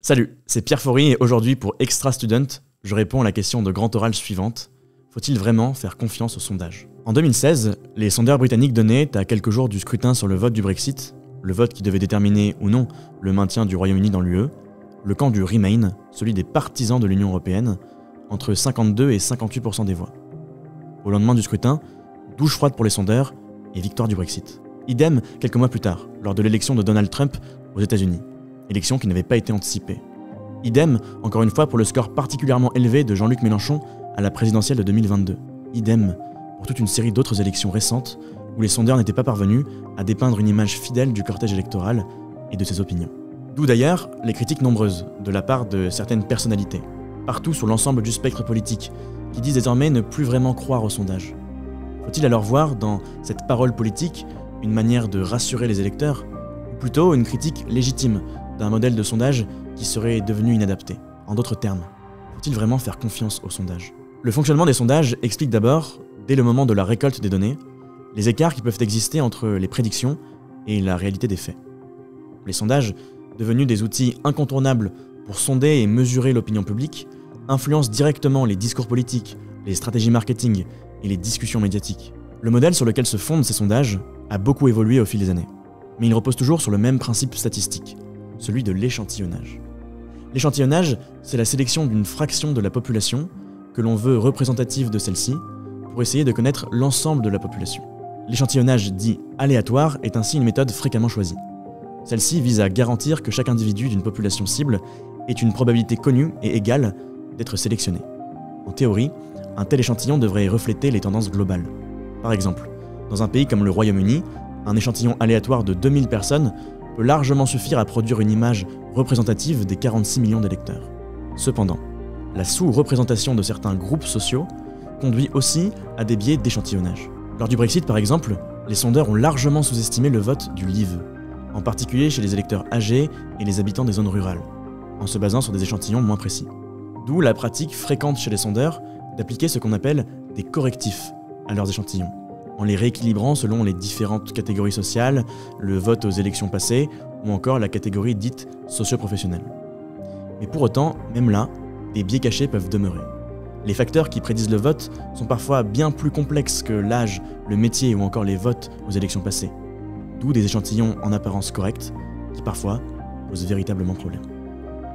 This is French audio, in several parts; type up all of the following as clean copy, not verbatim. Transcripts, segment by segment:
Salut, c'est Pierre Faury et aujourd'hui pour Extra Student, je réponds à la question de grand oral suivante. Faut-il vraiment faire confiance aux sondages ? En 2016, les sondeurs britanniques donnaient, à quelques jours du scrutin sur le vote du Brexit, le vote qui devait déterminer ou non le maintien du Royaume-Uni dans l'UE, le camp du Remain, celui des partisans de l'Union européenne, entre 52 et 58% des voix. Au lendemain du scrutin, douche froide pour les sondeurs et victoire du Brexit. Idem quelques mois plus tard, lors de l'élection de Donald Trump aux États-Unis. Élection qui n'avait pas été anticipée. Idem, encore une fois, pour le score particulièrement élevé de Jean-Luc Mélenchon à la présidentielle de 2022. Idem pour toute une série d'autres élections récentes où les sondeurs n'étaient pas parvenus à dépeindre une image fidèle du cortège électoral et de ses opinions. D'où d'ailleurs les critiques nombreuses de la part de certaines personnalités, partout sur l'ensemble du spectre politique, qui disent désormais ne plus vraiment croire aux sondages. Faut-il alors voir dans cette parole politique une manière de rassurer les électeurs, ou plutôt une critique légitime d'un modèle de sondage qui serait devenu inadapté? En d'autres termes, faut-il vraiment faire confiance aux sondages ? Le fonctionnement des sondages explique d'abord, dès le moment de la récolte des données, les écarts qui peuvent exister entre les prédictions et la réalité des faits. Les sondages, devenus des outils incontournables pour sonder et mesurer l'opinion publique, influencent directement les discours politiques, les stratégies marketing et les discussions médiatiques. Le modèle sur lequel se fondent ces sondages a beaucoup évolué au fil des années, mais il repose toujours sur le même principe statistique, celui de l'échantillonnage. L'échantillonnage, c'est la sélection d'une fraction de la population que l'on veut représentative de celle-ci pour essayer de connaître l'ensemble de la population. L'échantillonnage dit aléatoire est ainsi une méthode fréquemment choisie. Celle-ci vise à garantir que chaque individu d'une population cible ait une probabilité connue et égale d'être sélectionné. En théorie, un tel échantillon devrait refléter les tendances globales. Par exemple, dans un pays comme le Royaume-Uni, un échantillon aléatoire de 2000 personnes peut largement suffire à produire une image représentative des 46 millions d'électeurs. Cependant, la sous-représentation de certains groupes sociaux conduit aussi à des biais d'échantillonnage. Lors du Brexit par exemple, les sondeurs ont largement sous-estimé le vote du Leave, en particulier chez les électeurs âgés et les habitants des zones rurales, en se basant sur des échantillons moins précis. D'où la pratique fréquente chez les sondeurs d'appliquer ce qu'on appelle des correctifs à leurs échantillons, en les rééquilibrant selon les différentes catégories sociales, le vote aux élections passées, ou encore la catégorie dite socio-professionnelle. Mais pour autant, même là, des biais cachés peuvent demeurer. Les facteurs qui prédisent le vote sont parfois bien plus complexes que l'âge, le métier ou encore les votes aux élections passées. D'où des échantillons en apparence corrects, qui parfois posent véritablement problème.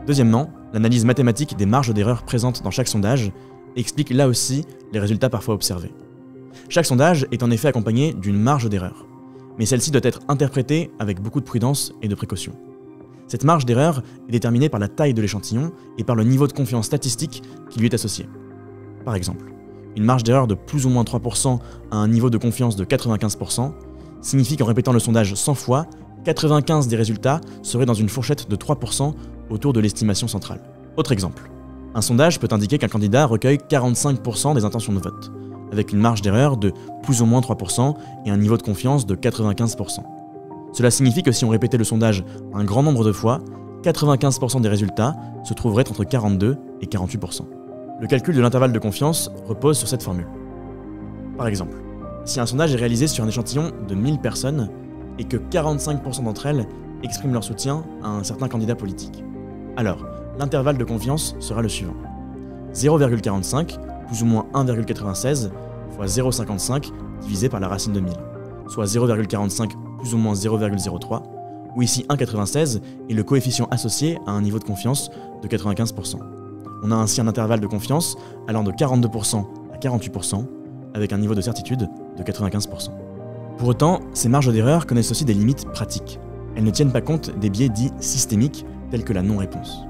Deuxièmement, l'analyse mathématique des marges d'erreur présentes dans chaque sondage explique là aussi les résultats parfois observés. Chaque sondage est en effet accompagné d'une marge d'erreur, mais celle-ci doit être interprétée avec beaucoup de prudence et de précaution. Cette marge d'erreur est déterminée par la taille de l'échantillon et par le niveau de confiance statistique qui lui est associé. Par exemple, une marge d'erreur de plus ou moins 3% à un niveau de confiance de 95% signifie qu'en répétant le sondage 100 fois, 95 des résultats seraient dans une fourchette de 3% autour de l'estimation centrale. Autre exemple, un sondage peut indiquer qu'un candidat recueille 45% des intentions de vote, avec une marge d'erreur de plus ou moins 3% et un niveau de confiance de 95%. Cela signifie que si on répétait le sondage un grand nombre de fois, 95% des résultats se trouveraient entre 42 et 48%. Le calcul de l'intervalle de confiance repose sur cette formule. Par exemple, si un sondage est réalisé sur un échantillon de 1000 personnes et que 45% d'entre elles expriment leur soutien à un certain candidat politique, alors l'intervalle de confiance sera le suivant. 0,45 plus ou moins 1,96 fois 0,55 divisé par la racine de 1000, soit 0,45 plus ou moins 0,03, où ici 1,96 est le coefficient associé à un niveau de confiance de 95%. On a ainsi un intervalle de confiance allant de 42% à 48%, avec un niveau de certitude de 95%. Pour autant, ces marges d'erreur connaissent aussi des limites pratiques. Elles ne tiennent pas compte des biais dits systémiques, tels que la non-réponse.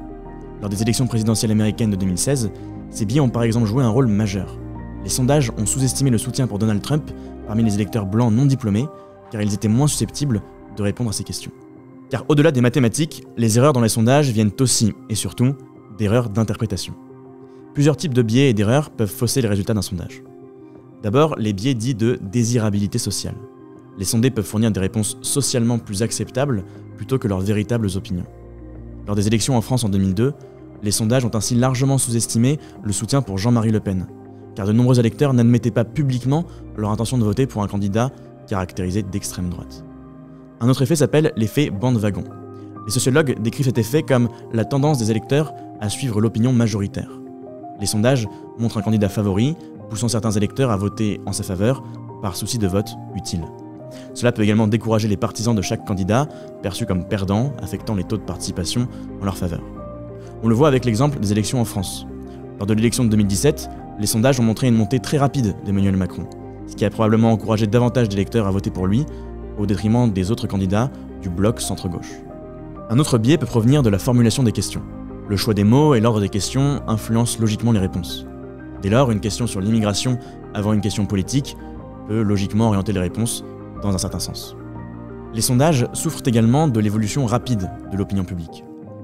Lors des élections présidentielles américaines de 2016, ces biais ont par exemple joué un rôle majeur. Les sondages ont sous-estimé le soutien pour Donald Trump parmi les électeurs blancs non diplômés, car ils étaient moins susceptibles de répondre à ces questions. Car au-delà des mathématiques, les erreurs dans les sondages viennent aussi, et surtout, d'erreurs d'interprétation. Plusieurs types de biais et d'erreurs peuvent fausser les résultats d'un sondage. D'abord, les biais dits de désirabilité sociale. Les sondés peuvent fournir des réponses socialement plus acceptables plutôt que leurs véritables opinions. Lors des élections en France en 2002, les sondages ont ainsi largement sous-estimé le soutien pour Jean-Marie Le Pen, car de nombreux électeurs n'admettaient pas publiquement leur intention de voter pour un candidat caractérisé d'extrême droite. Un autre effet s'appelle l'effet bandwagon. Les sociologues décrivent cet effet comme la tendance des électeurs à suivre l'opinion majoritaire. Les sondages montrent un candidat favori, poussant certains électeurs à voter en sa faveur par souci de vote utile. Cela peut également décourager les partisans de chaque candidat, perçus comme perdants, affectant les taux de participation en leur faveur. On le voit avec l'exemple des élections en France. Lors de l'élection de 2017, les sondages ont montré une montée très rapide d'Emmanuel Macron, ce qui a probablement encouragé davantage d'électeurs à voter pour lui, au détriment des autres candidats du bloc centre-gauche. Un autre biais peut provenir de la formulation des questions. Le choix des mots et l'ordre des questions influencent logiquement les réponses. Dès lors, une question sur l'immigration avant une question politique peut logiquement orienter les réponses dans un certain sens. Les sondages souffrent également de l'évolution rapide de l'opinion publique.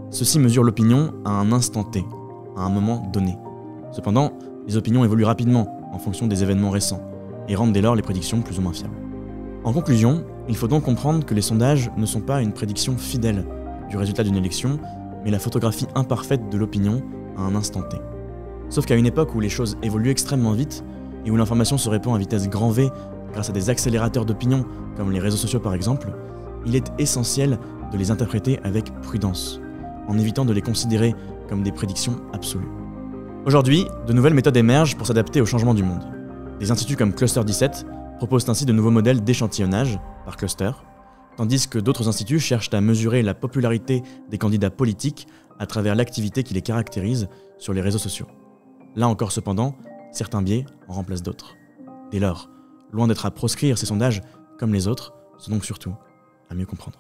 Ceux-ci mesurent l'opinion à un instant T, à un moment donné. Cependant, les opinions évoluent rapidement en fonction des événements récents et rendent dès lors les prédictions plus ou moins fiables. En conclusion, il faut donc comprendre que les sondages ne sont pas une prédiction fidèle du résultat d'une élection, mais la photographie imparfaite de l'opinion à un instant T. Sauf qu'à une époque où les choses évoluent extrêmement vite et où l'information se répand à vitesse grand V grâce à des accélérateurs d'opinion comme les réseaux sociaux par exemple, il est essentiel de les interpréter avec prudence, en évitant de les considérer comme des prédictions absolues. Aujourd'hui, de nouvelles méthodes émergent pour s'adapter au changement du monde. Des instituts comme Cluster 17 proposent ainsi de nouveaux modèles d'échantillonnage par cluster, tandis que d'autres instituts cherchent à mesurer la popularité des candidats politiques à travers l'activité qui les caractérise sur les réseaux sociaux. Là encore cependant, certains biais en remplacent d'autres. Dès lors, loin d'être à proscrire ces sondages comme les autres, sont donc surtout à mieux comprendre.